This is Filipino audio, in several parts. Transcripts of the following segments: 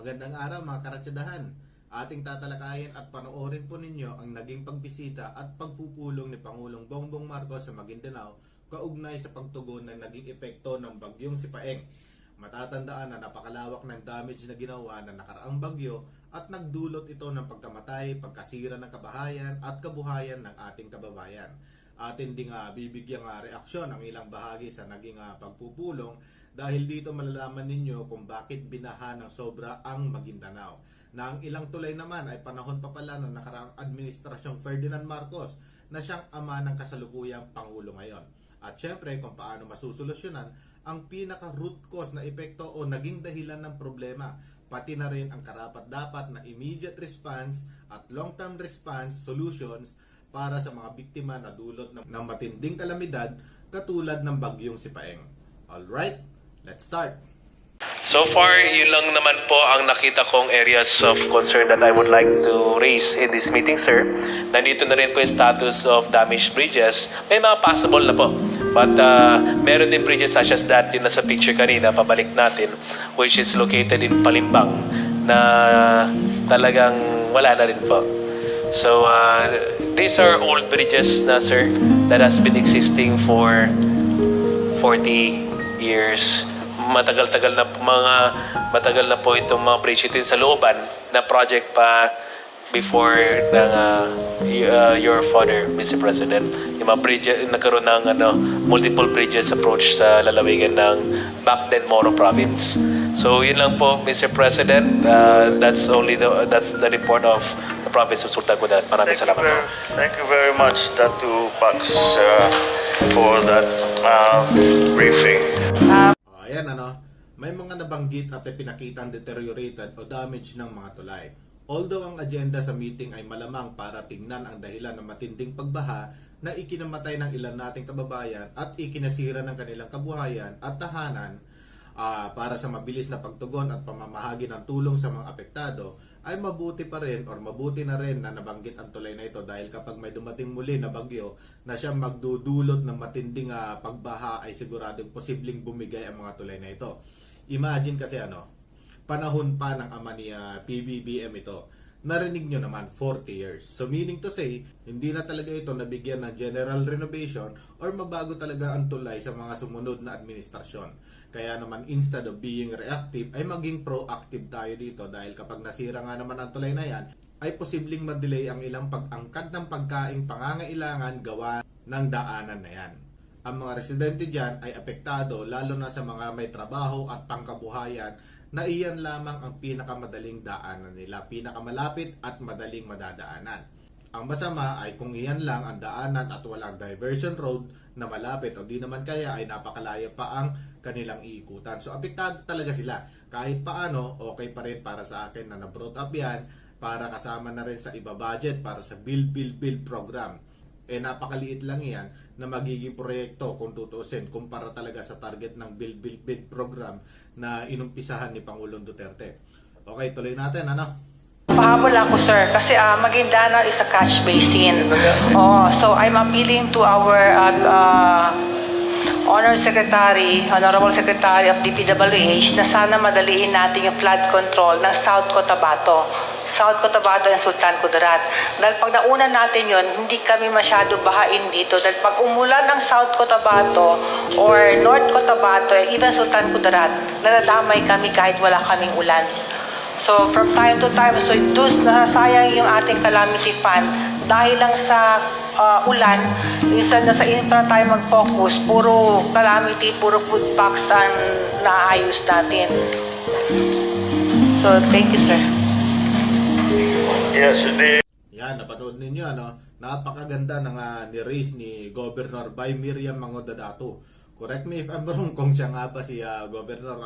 Magandang araw mga karatsadahan. Ating tatalakayin at panoorin po ninyo ang naging pagbisita at pagpupulong ni Pangulong Bongbong Marcos sa Maguindanao kaugnay sa pagtugon ng naging epekto ng bagyong Sipaeng. Matatandaan na napakalawak ng damage na ginawa ng nakaraang bagyo at nagdulot ito ng pagkamatay, pagkasira ng kabahayan at kabuhayan ng ating kababayan. Atin ding bibigyang reaksyon ang ilang bahagi sa naging pagpupulong dahil dito malalaman ninyo kung bakit binaha ng sobra ang Maguindanao. Na ang ilang tulay naman ay panahon pa pala ng nakaraang administrasyong Ferdinand Marcos na siyang ama ng kasalukuyang Pangulo ngayon. At syempre kung paano masusolusyonan ang pinaka-root cause na epekto o naging dahilan ng problema, pati na rin ang karapat-dapat na immediate response at long-term response solutions para sa mga biktima na dulot ng matinding kalamidad katulad ng bagyong Sipaeng. Alright, let's start! So far, yun lang naman po ang nakita kong areas of concern that I would like to raise in this meeting, sir. Nandito na rin po yung status of damaged bridges. May mga possible na po. But meron din bridges such as that, yung nasa picture kanina, pabalik natin, which is located in Palimbang, na talagang wala na rin po. So, these are old bridges na, sir, that has been existing for 40 years. Matagal na po itong mga bridge ito sa looban na project pa before ng your father, Mr. President. Yung mga bridge, nagkaroon ng multiple bridges approach sa lalawigan ng back then Moro Province. So yun lang po, Mr. President. That's the report of the province of Sultan Kudarat. Maraming salamat po. Thank you very much, Datu Pax, for that briefing. Ayan may mga nabanggit at pinakitang deteriorated o damage ng mga tulay. Although ang agenda sa meeting ay malamang para tingnan ang dahilan ng matinding pagbaha na ikinamatay ng ilan nating kababayan at ikinasira ng kanilang kabuhayan at tahanan para sa mabilis na pagtugon at pamamahagi ng tulong sa mga apektado, ay mabuti na rin na nabanggit ang tulay na ito dahil kapag may dumating muli na bagyo na siya magdudulot ng matinding pagbaha ay siguradong posibleng bumigay ang mga tulay na ito. Imagine kasi panahon pa ng ama ni PBBM ito. Narinig nyo naman 40 years. So meaning to say, hindi na talaga ito nabigyan ng general renovation or mabago talaga ang tulay sa mga sumunod na administrasyon. Kaya naman instead of being reactive ay maging proactive tayo dito dahil kapag nasira nga naman ang tulay na yan ay posibleng madelay ang ilang pag-angkat ng pagkaing pangangailangan gawa ng daanan na yan. Ang mga residente dyan ay apektado lalo na sa mga may trabaho at pangkabuhayan na iyan lamang ang pinakamadaling daanan nila, pinakamalapit at madaling madadaanan. Ang masama ay kung iyan lang ang daanan at walang diversion road na malapit o di naman kaya ay napakalaya pa ang kanilang iikutan. So apektado talaga sila. Kahit paano, okay pa rin para sa akin na na-brought up yan para kasama na rin sa iba budget para sa build program. Napakaliit lang yan na magiging proyekto kung tutuusin kumpara talaga sa target ng build program na inumpisahan ni Pangulong Duterte. Okay, tuloy natin, Pahabol ako, sir, kasi Maguindanao is a catch basin. So I'm appealing to our Honorable Secretary of DPWH na sana madaliin natin yung flood control ng South Cotabato and Sultan Kudarat. Dahil pag naunan natin yon, hindi kami masyado bahain dito. Dahil pag umulan ng South Cotabato or North Cotabato and even Sultan Kudarat, nadadamay kami kahit wala kaming ulan. So from time to time, so nasasayang yung ating calamity fund dahil lang sa ulan. Instead na sa infra tayo mag-focus, puro calamity, puro food packs ang naayos natin. So thank you, sir. Yes, Yan, napanood ninyo, napakaganda ng ni-raise ni Governor by Miriam Mangodadato. Correct me if I'm wrong kung siya nga pa si Governor,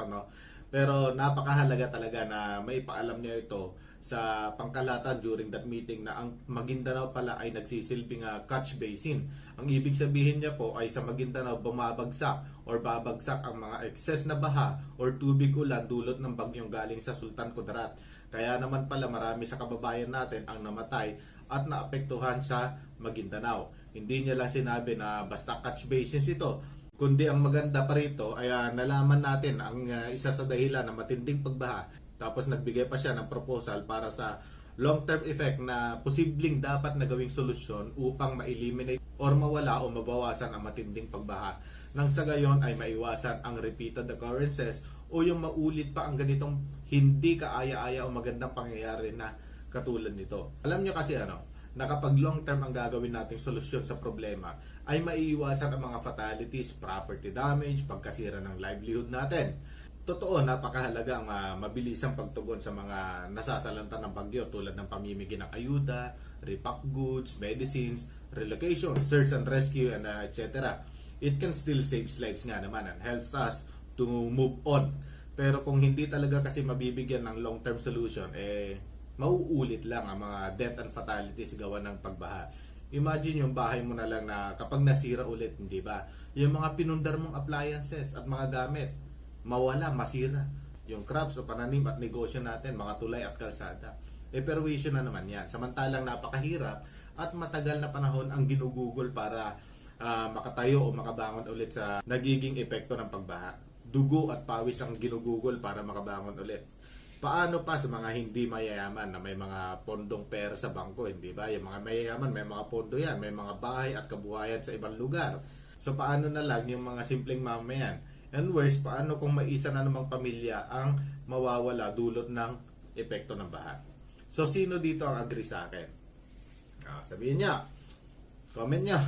Pero napakahalaga talaga na may paalam niya ito sa pangkalahatan during that meeting na ang Maguindanao pala ay nagsisilbing catch basin. Ang ibig sabihin niya po ay sa Maguindanao bumabagsak or babagsak ang mga excess na baha or tubig ulan dulot ng bagyong galing sa Sultan Kudarat. Kaya naman pala marami sa kababayan natin ang namatay at naapektuhan sa Maguindanao. Hindi niya lang sinabi na basta catch basins ito, kundi ang maganda pa rito ay nalaman natin ang isa sa dahilan ng matinding pagbaha Tapos nagbigay pa siya ng proposal para sa long-term effect na posibleng dapat na gawing solusyon upang ma-eliminate or mawala o mabawasan ang matinding pagbaha. Nang sa gayon ay maiwasan ang repeated occurrences o yung maulit pa ang ganitong hindi kaaya-aya o magandang pangyayari na katulad nito. Alam nyo kasi na kapag long-term ang gagawin nating solusyon sa problema, ay maiiwasan ang mga fatalities, property damage, pagkasira ng livelihood natin. Totoo, napakahalaga ang mabilisang pagtugon sa mga nasasalanta ng bagyo tulad ng pamimigay ng ayuda, repack goods, medicines, relocation, search and rescue, and etc. It can still save lives nga naman and helps us to move on. Pero kung hindi talaga kasi mabibigyan ng long-term solution, mauulit lang ang mga death and fatalities gawa ng pagbaha. Imagine yung bahay mo na lang na kapag nasira ulit, hindi ba? Yung mga pinundar mong appliances at mga gamit, mawala, masira. Yung crops o pananim at negosyo natin, mga tulay at kalsada. Perwisyon na naman yan. Samantalang napakahirap at matagal na panahon ang ginugugol para makatayo o makabangon ulit sa nagiging epekto ng pagbaha. Dugo at pawis ang ginugugol para makabangon ulit. Paano pa sa mga hindi mayayaman na may mga pondong pera sa bangko, hindi ba? Yung mga mayayaman, may mga pondo yan, may mga bahay at kabuhayan sa ibang lugar. So paano na lang yung mga simpleng mamayan? And worse, paano kung may isa na namang pamilya ang mawawala dulot ng epekto ng baha? So sino dito ang agree sa akin? Sabihin niya, comment niya.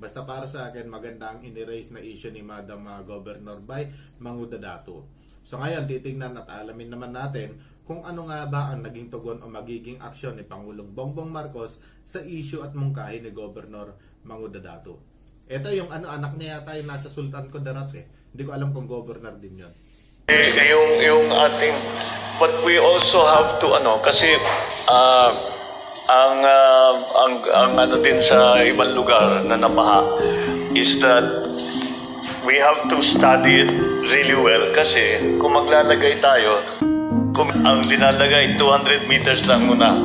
Basta para sa akin, maganda ang iniraise na issue ni Madam Governor by Mangudadato. So ngayon, titingnan at alamin naman natin kung ano nga ba ang naging tugon o magiging aksyon ni Pangulong Bongbong Marcos sa issue at mungkahi ni Governor Mangudadato. Ito yung anak niya yata yung nasa Sultan Kudarat Hindi ko alam kung governor din yun. Yung ating, but we also have to kasi ang ano din sa ibang lugar na nabaha is that we have to study it really well kasi kung maglalagay tayo, kung ang linalagay 200 meters lang muna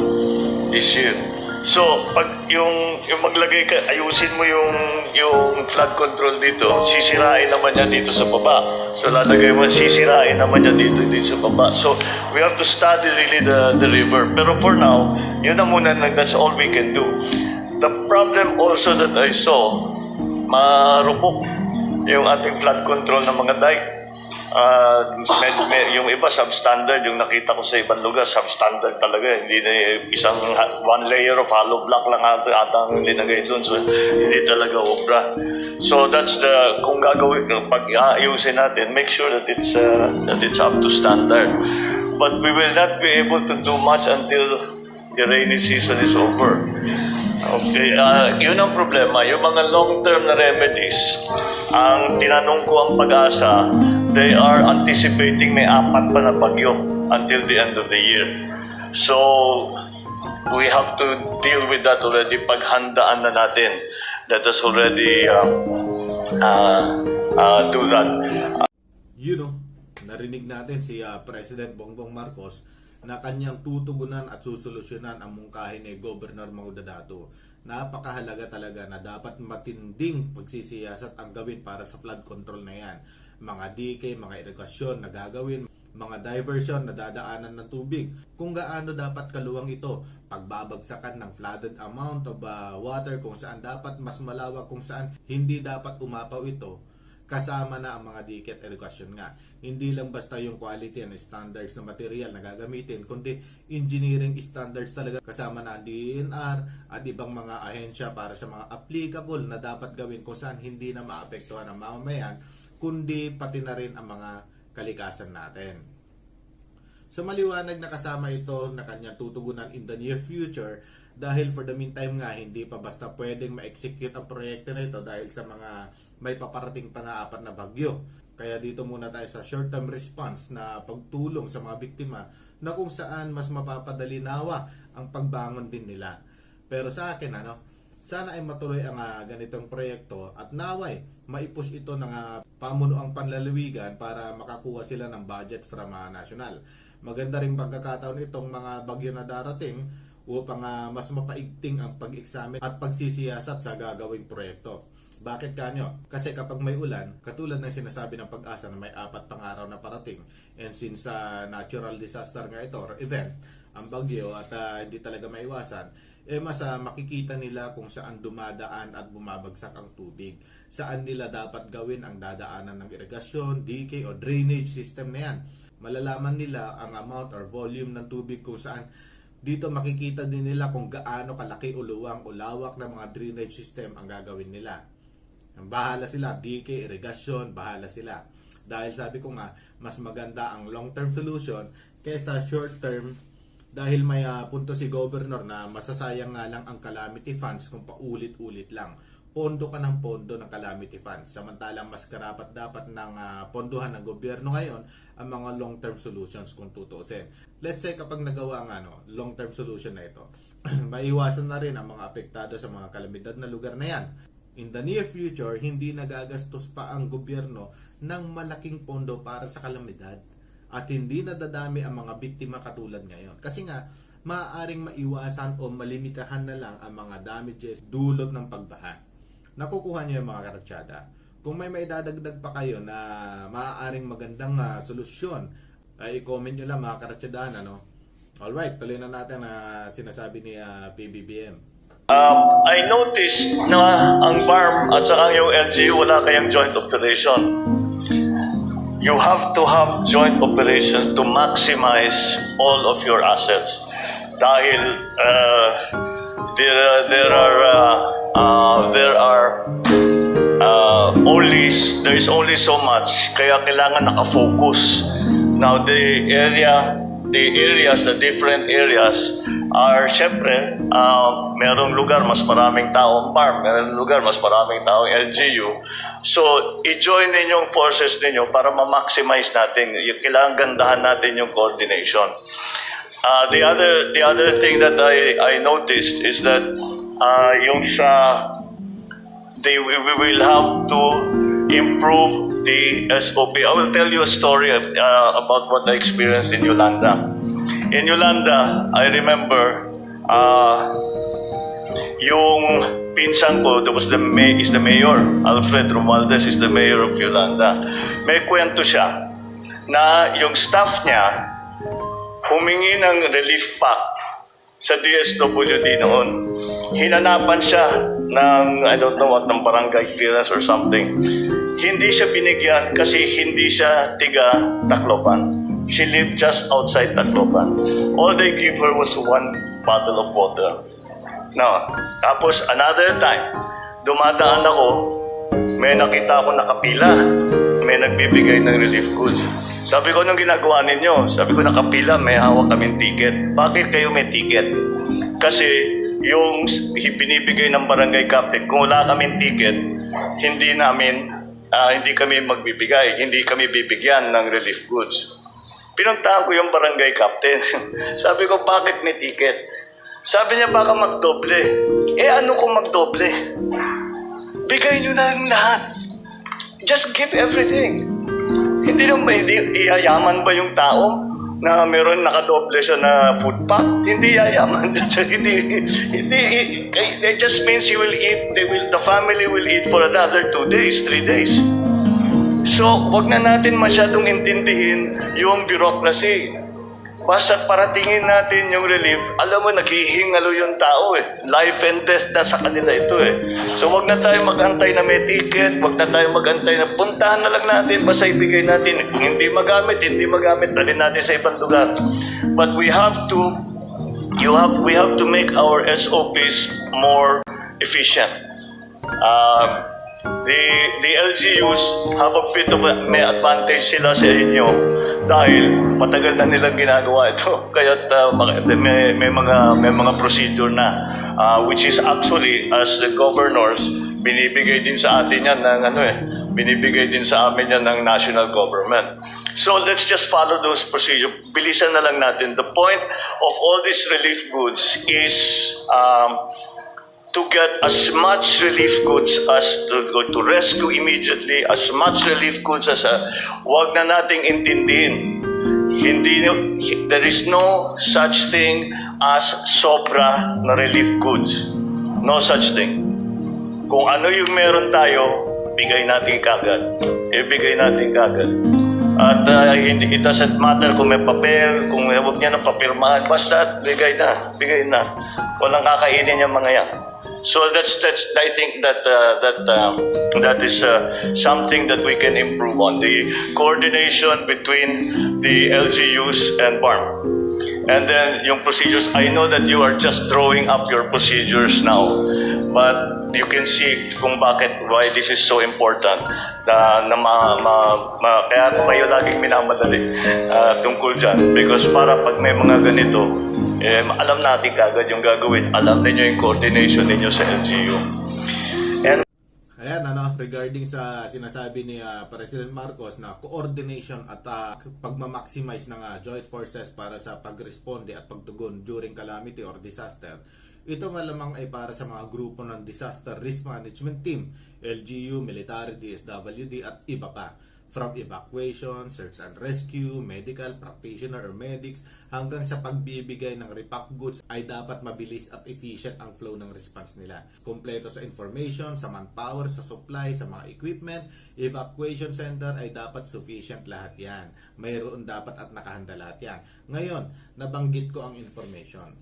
is yun. So, pag yung maglagay ka, ayusin mo yung flood control dito, sisirain naman yan dito sa baba. So, lalagay mo, sisirain naman yan dito sa baba. So, we have to study really the river. Pero for now, yun na muna, that's all we can do. The problem also that I saw, marupok yung ating flood control ng mga dike. Yung iba substandard, yung nakita ko sa ibang lugar substandard talaga, hindi na isang one layer of hollow block lang ata ang linagay doon, so hindi talaga obra. So that's kung gagawin, pag aayusin natin, make sure that it's up to standard, but we will not be able to do much until the rainy season is over. Okay, yun ang problema. Yung mga long-term na remedies, ang tinanong ko ang Pag-asa, they are anticipating may 4 pa na bagyo until the end of the year. So, we have to deal with that already. Paghandaan na natin. Let us already do that. Narinig natin si President Bongbong Marcos na kanyang tutugunan at susolusyonan ang mungkahi ni Governor Mangudadato. Napakahalaga talaga na dapat matinding pagsisiyasat ang gawin para sa flood control na yan. Mga dike, mga irigasyon na gagawin, mga diversion na dadaanan ng tubig. Kung gaano dapat kaluwang ito, pagbabagsakan ng flooded amount of water, kung saan dapat mas malawak, kung saan hindi dapat umapaw ito, kasama na ang mga dike at irigasyon nga. Hindi lang basta yung quality and standards na material na gagamitin, kundi engineering standards talaga, kasama na ang DNR at ibang mga ahensya para sa mga applicable na dapat gawin kung saan hindi na maapektuhan ang mamamayan, kundi pati na rin ang mga kalikasan natin. So maliwanag na kasama ito na kanyang tutugunan in the near future, dahil for the meantime nga hindi pa basta pwedeng ma-execute ang proyekto na ito dahil sa mga may paparating pa na 4 na bagyo. Kaya dito muna tayo sa short-term response na pagtulong sa mga biktima na kung saan mas mapapadali nawa ang pagbangon din nila. Pero sa akin, sana ay matuloy ang ganitong proyekto at naway maipush ito ng pamunuang panlalawigan para makakuha sila ng budget from national. Maganda ring pagkakataon itong mga bagyo na darating upang mas mapaigting ang pag-examine at pagsisiyasat sa gagawing proyekto. Bakit kanyo? Kasi kapag may ulan, katulad ng sinasabi ng Pag-asa na may 4 pang araw na parating, and since natural disaster nga ito or event, ang bagyo at hindi talaga maiwasan, mas makikita nila kung saan dumadaan at bumabagsak ang tubig. Saan nila dapat gawin ang dadaanan ng irigasyon, decay o drainage system na yan. Malalaman nila ang amount or volume ng tubig kung saan. Dito makikita din nila kung gaano kalaki o luwang o lawak ng mga drainage system ang gagawin nila. Bahala sila, decay, irigasyon, bahala sila. Dahil sabi ko nga, mas maganda ang long-term solution kaysa short-term dahil may punto si Governor na masasayang nga lang ang calamity funds kung paulit-ulit lang. Pondo ka ng pondo ng calamity funds. Samantalang mas karapat dapat ng pondohan ng gobyerno ngayon ang mga long-term solutions kung tutuusin. Let's say kapag nagawa ang long-term solution na ito, maiwasan na rin ang mga apektado sa mga kalamidad na lugar na yan. In the near future, hindi nagagastos pa ang gobyerno ng malaking pondo para sa kalamidad at hindi nadadami ang mga biktima katulad ngayon. Kasi nga, maaaring maiwasan o malimitahan na lang ang mga damages dulot ng pagbaha. Nakukuha niyo yung mga karatsyada. Kung may maidadagdag pa kayo na maaaring magandang solusyon, i-comment nyo lang mga karatsyadaan. Alright, tuloy na natin na sinasabi ni PBBM. I noticed na ang BARM at saka yung LGU wala kayang joint operation. You have to have joint operation to maximize all of your assets. Dahil there is only so much, kaya kailangan nakafocus. Now the different areas are syempre, merong lugar mas maraming taong BARM, merong lugar mas maraming taong LGU. So, i-join ninyong forces ninyo para ma-maximize natin. Kailangan gandahan natin yung coordination. The other thing that I noticed is that we will have to improve the SOP. I will tell you a story about what I experienced in Yolanda. In Yolanda, I remember yung pinsan ko, is the mayor, Alfred Romualdez is the mayor of Yolanda. May kwento siya na yung staff niya humingi ng relief pack sa DSWD noon. Hinanapan siya ng, I don't know what, ng barangay clearance or something. Hindi siya binigyan kasi hindi siya tiga Tacloban. She lived just outside Tacloban. All they give her was 1 bottle of water. No. Tapos another time, dumadaan ako, may nakita ako nakapila. May nagbibigay ng relief goods. Sabi ko, anong ginagawa ninyo? Sabi ko, nakapila, may hawak kaming ticket. Bakit kayo may ticket? Kasi yung binibigay ng barangay captain, kung wala kaming ticket, hindi kami magbibigay, hindi kami bibigyan ng relief goods. Pinuntahan ko yung barangay captain. Sabi ko, bakit may ticket? Sabi niya, baka magdoble. Ano kung magdoble? Bigay nyo na lang lahat. Just give everything. Hindi iayaman ba yung tao na meron nakadoble siya na food pack? Hindi yayaman. It just means he will eat, the family will eat for another 2 days, 3 days. So, wag na natin masyadong intindihin yung bureaucracy. Basta paratingin natin yung relief, alam mo, naghihingalo yung tao Life and death na sa kanila ito So, wag na tayo mag-antay na may ticket, wag na tayo mag-antay na puntahan na lang natin, basta ibigay natin. Hindi magamit, dalhin natin sa ibang lugar. But we have to make our SOPs more efficient. The LGUs have a bit of may advantage sila sa inyo dahil matagal na nilang ginagawa ito. Kaya may mga procedure na which is actually as the governors binibigay din sa atin yan ng binibigay din sa amin yan ng national government. So let's just follow those procedures. Bilisan na lang natin. The point of all these relief goods is to get as much relief goods as to rescue immediately, as much relief goods as wag na nating intindihin. There is no such thing as sobra na relief goods. No such thing. Kung ano yung meron tayo, bigay natin kagad. Ibigay natin kagad. At hindi, it doesn't matter kung may papel, kung huwag niya ng papirmahan, basta bigay na, bigay na. Walang kakainin yung mga yan. So that's I think that is something that we can improve on, the coordination between the LGUs and BARM. And then yung procedures, I know that you are just drawing up your procedures now, but you can see kung why this is so important kaya ako kayo laging minamadali tungkol dyan, because para pag may mga ganito, alam natin kagad yung gagawin, alam ninyo yung coordination ninyo sa LGU. And Ayan, regarding sa sinasabi ni President Marcos na coordination at pagmamaximize ng joint forces para sa pagresponde at pagtugon during calamity or disaster. Ito malamang ay para sa mga grupo ng Disaster Risk Management Team, LGU, Military, DSWD at iba pa. From evacuation, search and rescue, medical, practitioner or medics, hanggang sa pagbibigay ng repack goods ay dapat mabilis at efficient ang flow ng response nila. Kompleto sa information, sa manpower, sa supply, sa mga equipment, evacuation center ay dapat sufficient lahat yan. Mayroon dapat at nakahanda lahat yan. Ngayon, nabanggit ko ang information.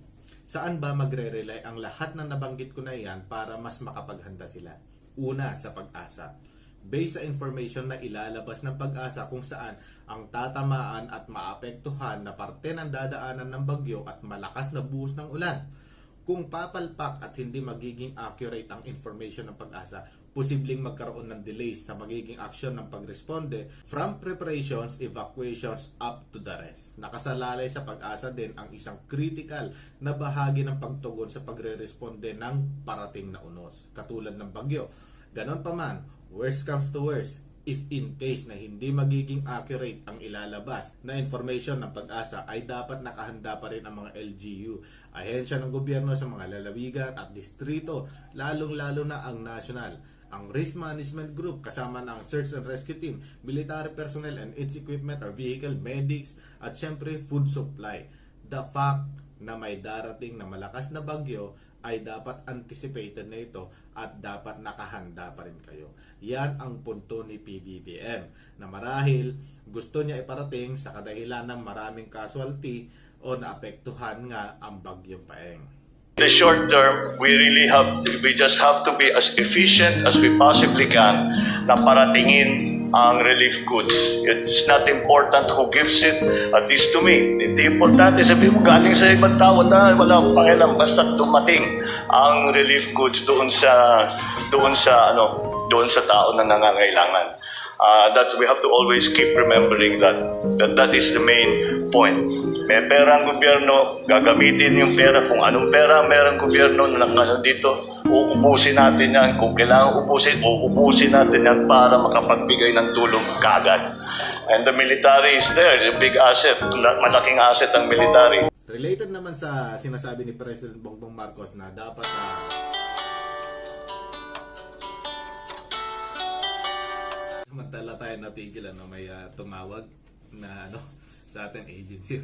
Saan ba magre-rely ang lahat ng nabanggit ko na yan para mas makapaghanda sila? Una, sa Pag-asa. Based sa information na ilalabas ng Pag-asa kung saan ang tatamaan at maapektuhan na parte ng dadaanan ng bagyo at malakas na buhos ng ulan. Kung papalpak at hindi magiging accurate ang information ng Pag-asa, posibleng magkaroon ng delays sa magiging aksyon ng pagresponde from preparations, evacuations, up to the rest. Nakasalalay sa Pag-asa din ang isang critical na bahagi ng pagtugon sa pagre-responde ng parating na unos, katulad ng bagyo. Ganon pa man, worst comes to worst, if in case na hindi magiging accurate ang ilalabas na information ng Pag-asa, ay dapat nakahanda pa rin ang mga LGU, ahensya ng gobyerno sa mga lalawigan at distrito, lalong-lalo na ang national, ang Risk Management Group kasama ng Search and Rescue Team, military personnel and its equipment or vehicle, medics, at syempre food supply. The fact na may darating na malakas na bagyo ay dapat anticipated na ito at dapat nakahanda pa rin kayo. Yan ang punto ni PBBM na marahil gusto niya iparating sa kadahilan ng maraming casualty o naapektuhan nga ang bagyong Paeng. in the short term, we just have to be as efficient as we possibly can na paratingin ang relief goods. It's not important who gives it, at least to me. Hindi importante sabihin mo galing sa ibang tao, wala akong pakialam, basta dumating ang relief goods doon sa tao na nangangailangan. That we have to always keep remembering that is the main point. May pera ang gobyerno, gagamitin yung pera. Kung anong pera meron gobyerno dito, uubusin natin yan. Kung kailangan uubusin natin yan para makapagbigay ng tulong kagad. And the military is there, a big asset, malaking asset ang military. Related naman sa sinasabi ni President Bongbong Marcos na dapat samantala tayo natigil, may tumawag na sa ating agency.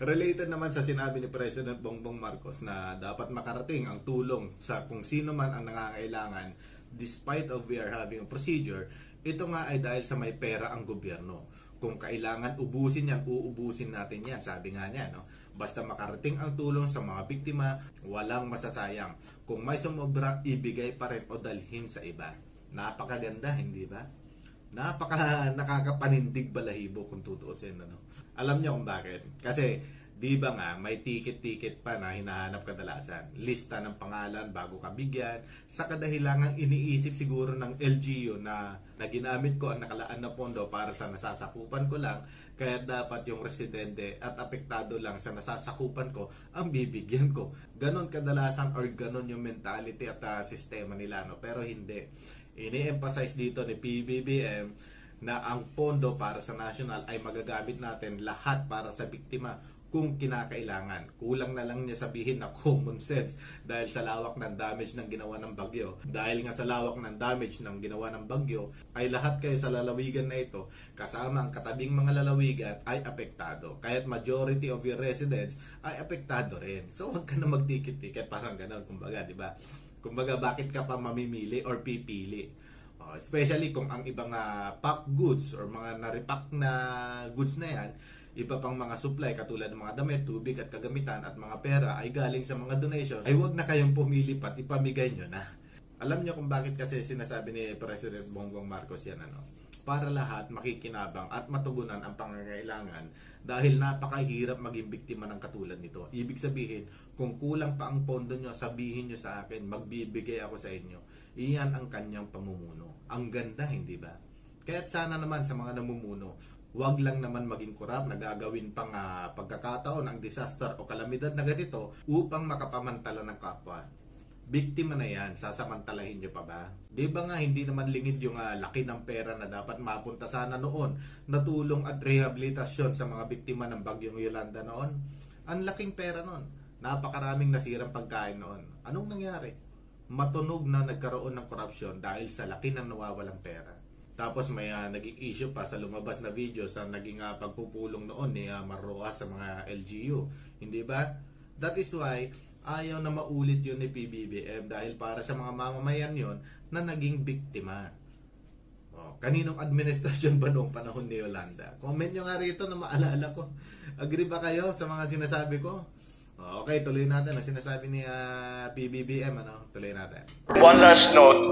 Related naman sa sinabi ni President Bongbong Marcos na dapat makarating ang tulong sa kung sino man ang nangangailangan despite of we are having a procedure. Ito nga ay dahil sa may pera ang gobyerno. Kung kailangan ubusin yan, uubusin natin yan. Sabi nga niya, basta makarating ang tulong sa mga biktima, walang masasayang. Kung may sumobra, ibigay pa rin o dalhin sa iba. Napakaganda, hindi ba? Nakakapanindig balahibo kung tutuusin. Alam niyo kung bakit? Kasi di ba nga may ticket pa na hinahanap kadalasan, lista ng pangalan bago ka bigyan, sa kadahilangang iniisip siguro ng LGU na ginamit ko ang nakalaan na pondo para sa nasasakupan ko lang, kaya dapat yung residente at apektado lang sa nasasakupan ko ang bibigyan ko. Ganon kadalasan or ganon yung mentality at sistema nila, pero hindi. Ini-emphasize dito ni PBBM na ang pondo para sa national ay magagamit natin lahat para sa biktima kung kinakailangan. Kulang na lang niya sabihin na common sense dahil sa lawak ng damage ng ginawa ng bagyo. Dahil nga sa lawak ng damage ng ginawa ng bagyo, ay lahat kayo sa lalawigan na ito, kasama ang katabing mga lalawigan, ay apektado. Kaya't majority of your residents ay apektado rin. So huwag ka na magtikit-tikit, parang gano'n, kumbaga, di ba? Kumbaga, bakit ka pa mamimili or pipili? Especially kung ang ibang pack goods or mga naripack na goods na yan, iba pang mga supply katulad ng mga damit, tubig at kagamitan at mga pera ay galing sa mga donations, ay huwag na kayong pumili pat ipamigay nyo na. Alam nyo kung bakit kasi sinasabi ni President Bongbong Marcos yan, para lahat makikinabang at matugunan ang pangangailangan dahil napakahirap maging biktima ng katulad nito. Ibig sabihin, kung kulang pa ang pondo nyo, sabihin nyo sa akin, magbibigay ako sa inyo. Iyan ang kanyang pamumuno. Ang ganda, hindi ba? Kaya't sana naman sa mga namumuno, wag lang naman maging korap na gagawin pang pagkakataon ang disaster o kalamidad na ganito upang makapamantala ng kapwa. Biktima na yan, sasamantalahin nyo pa ba? Di ba nga hindi naman lingid yung laki ng pera na dapat mapunta sana noon na tulong at rehabilitasyon sa mga biktima ng bagyong Yolanda noon? Ang laking pera noon. Napakaraming nasirang pagkain noon. Anong nangyari? Matunog na nagkaroon ng korupsyon dahil sa laki ng nawawalang pera. Tapos may naging issue pa sa lumabas na video sa naging pagpupulong noon ni Marroa sa mga LGU. Hindi ba? That is why ayaw na maulit yun ni PBBM dahil para sa mga mamamayan yon na naging biktima. Kaninong administrasyon ba noong panahon ni Yolanda? Comment nyo nga rito na maalala ko. Agree ba kayo sa mga sinasabi ko? Okay, tuloy natin ang sinasabi ni PBBM. Tuloy natin. One last note.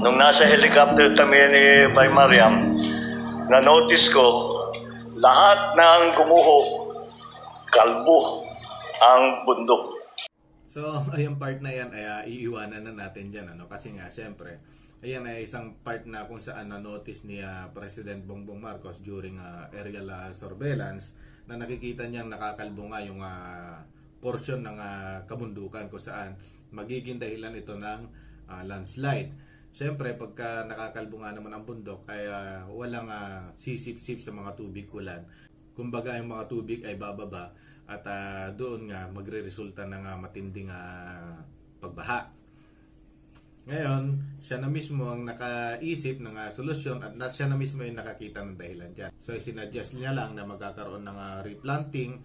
Nung nasa helicopter kami ni Bay Mariam, na-notice ko lahat ng gumuho, kalbo ang bundok. So, ayong part na yan ay iiwanan na natin dyan. Kasi nga, syempre, ayan ay isang part na kung saan na-notice ni President Bongbong Marcos during aerial surveillance na nakikita niyang nakakalbo nga yung portion ng kabundukan kung saan magiging dahilan ito ng landslide. Syempre, pagka nakakalbo nga naman ang bundok ay walang sisip-sip sa mga tubig ulan. Kumbaga, yung mga tubig ay bababa at doon nga magre-resulta ng matinding pagbaha. Ngayon, siya na mismo ang nakaisip ng solusyon at siya na mismo yung nakakita ng dahilan dyan. So, sinadjust niya lang na magkakaroon ng replanting,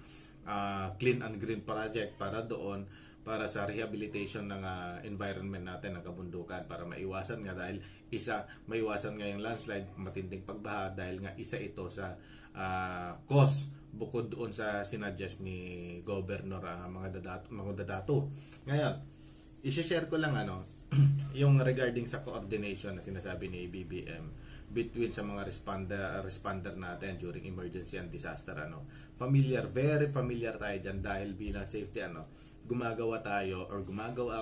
clean and green project para doon, para sa rehabilitation ng environment natin ng kabundukan para maiwasan nga dahil maiwasan nga yung landslide, matinding pagbaha dahil nga isa ito sa cause bukod doon sa sinadjust ni Governor mga dadato. Ngayon, i-share ko lang yung regarding sa coordination na sinasabi ni BBM between sa mga responder natin during emergency and disaster. Very familiar tayo dyan dahil bilang safety gumagawa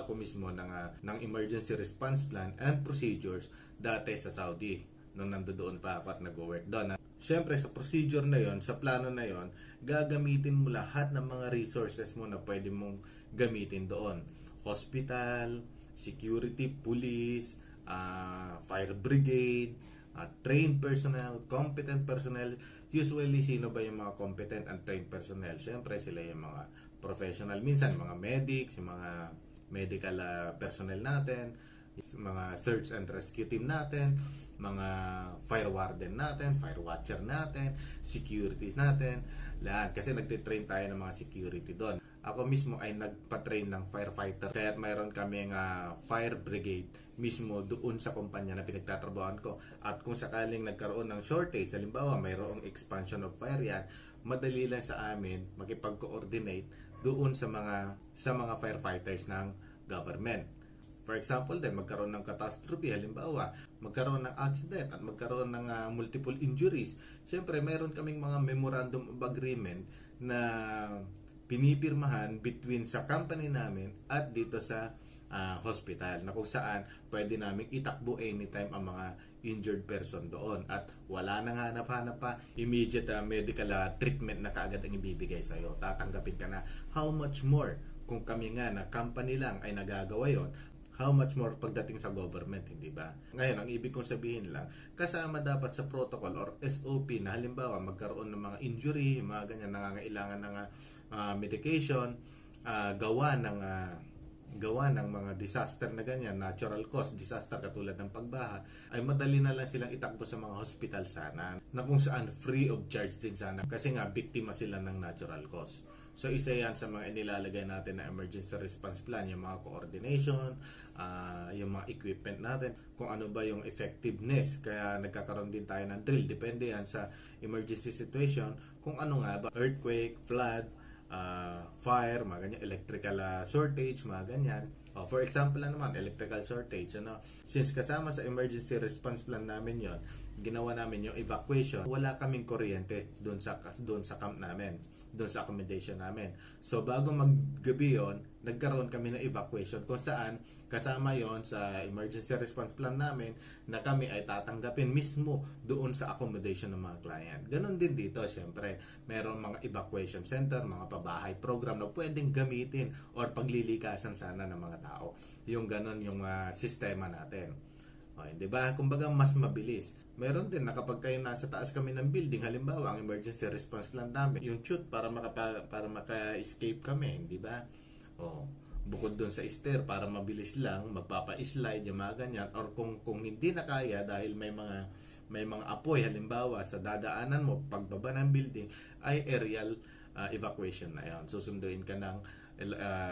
ako mismo ng emergency response plan and procedures dati sa Saudi nung nandoon pa ako at nag-work doon. Siyempre sa procedure na yon, sa plano na yon, gagamitin mo lahat ng mga resources mo na pwede mong gamitin doon. Hospital, security, police, fire brigade, trained personnel, competent personnel. Usually, sino ba yung mga competent and trained personnel? Siyempre, sila yung mga professional. Minsan, mga medics, yung mga medical personnel natin, mga search and rescue team natin, mga fire warden natin, fire watcher natin, securities natin, lahat. Kasi nagtitrain tayo ng mga security doon. Ako mismo ay nagpa-train ng firefighter. Kaya mayroon kami fire brigade mismo doon sa kumpanya na pinagtatrabahoan ko. At kung sakaling nagkaroon ng shortage, halimbawa mayroong expansion of fire yan, madali lang sa amin makipag-coordinate doon sa mga firefighters ng government. For example, magkaroon ng catastrophe, halimbawa, magkaroon ng accident at magkaroon ng multiple injuries. Siyempre, mayroon kaming mga memorandum of agreement na pinipirmahan between sa company namin at dito sa hospital na kung saan pwede namin itakbo anytime ang mga injured person doon at wala nang hanap-hanap pa, immediate medical treatment na kaagad ang ibibigay sa'yo. Tatanggapin ka na. How much more kung kami nga na company lang ay nagagawa yon? How much more pagdating sa government, hindi ba? Ngayon, ang ibig kong sabihin lang, kasama dapat sa protocol or SOP na halimbawa magkaroon ng mga injury, mga ganyan, nangangailangan ng medication, gawa ng gawa ng mga disaster na ganyan, natural cause disaster katulad ng pagbaha, ay madali na lang silang itakbo sa mga hospital sana, na kung saan free of charge din sana kasi nga biktima sila ng natural cause. So isa yan sa mga inilalagay natin na emergency response plan, yung mga coordination, yung mga equipment natin, kung ano ba yung effectiveness. Kaya nagkakaroon din tayo ng drill, depende yan sa emergency situation, kung ano nga ba, earthquake, flood, fire, mga ganyan, electrical shortage, mga ganyan. For example naman, electrical shortage, since kasama sa emergency response plan namin yon, ginawa namin yung evacuation, wala kaming kuryente doon sa camp namin, doon sa accommodation namin. So bago maggabi yon, nagkaroon kami ng evacuation kung saan kasama yon sa emergency response plan namin na kami ay tatanggapin mismo doon sa accommodation ng mga client. Ganon din dito, syempre meron mga evacuation center, mga pabahay program na pwedeng gamitin or paglilikasan sana ng mga tao. Yung ganon yung sistema natin. Okay, 'di ba? Kumbaga mas mabilis. Meron din na kapag kayo nasa taas kami ng building, halimbawa ang emergency response plan namin, yung chute para maka-escape kami, 'di ba? Bukod doon sa stair para mabilis lang, magpapa-slide yung mga ganyan, or kung hindi na kaya dahil may mga apoy halimbawa sa dadaanan mo pagbaba ng building, ay aerial evacuation na 'yon. Susunduin ka ng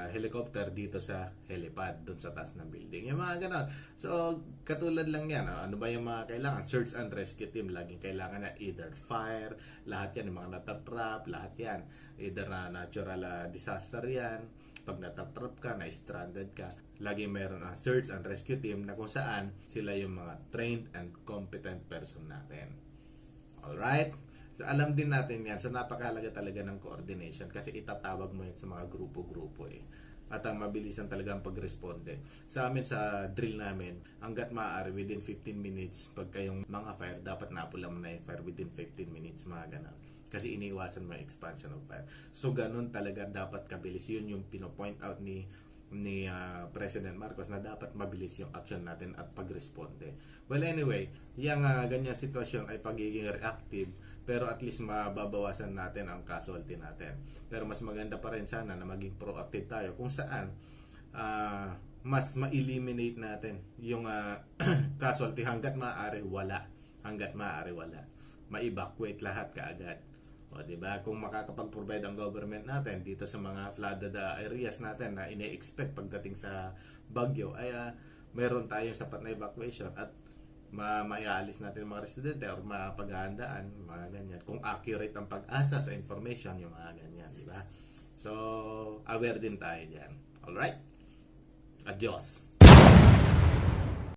helicopter dito sa helipad doon sa taas ng building. Yung mga ganon. So, katulad lang yan. Ano ba yung mga kailangan? Search and rescue team. Laging kailangan na either fire, lahat yan, yung mga natatrap, lahat yan. Either na natural disaster yan. Pag natatrap ka, na-stranded ka, lagi mayroon ang search and rescue team na kung saan sila yung mga trained and competent person natin. Alright? So, alam din natin yan. So, napakahalaga talaga ng coordination kasi itatawag mo yan sa mga grupo-grupo eh. At ang mabilisan talaga ang pag-responde. Sa amin, sa drill namin, hanggat maaari within 15 minutes, pag kayong mga fire, dapat napula mo na yung fire within 15 minutes, mga ganun. Kasi iniiwasan mo yung expansion of fire. So, ganun talaga dapat kabilis. Yun yung pinopoint out ni President Marcos na dapat mabilis yung action natin at pag-responde. Well, anyway, yung ganyan sitwasyon ay pagiging reactive, pero at least mababawasan natin ang casualty natin. Pero mas maganda pa rin sana na maging proactive tayo kung saan mas ma-eliminate natin yung casualty hanggat maaari wala. Ma-evacuate lahat kaagad. O, diba? Kung makakapag-provide ang government natin dito sa mga flooded areas natin na ine-expect pagdating sa bagyo, ay meron tayong sapat na evacuation at maialis natin yung mga residente or mapaghahandaan, mga ganyan. Kung accurate ang pag-asa sa information, yung mga ganyan, di ba? So, aware din tayo dyan. Alright? Adios!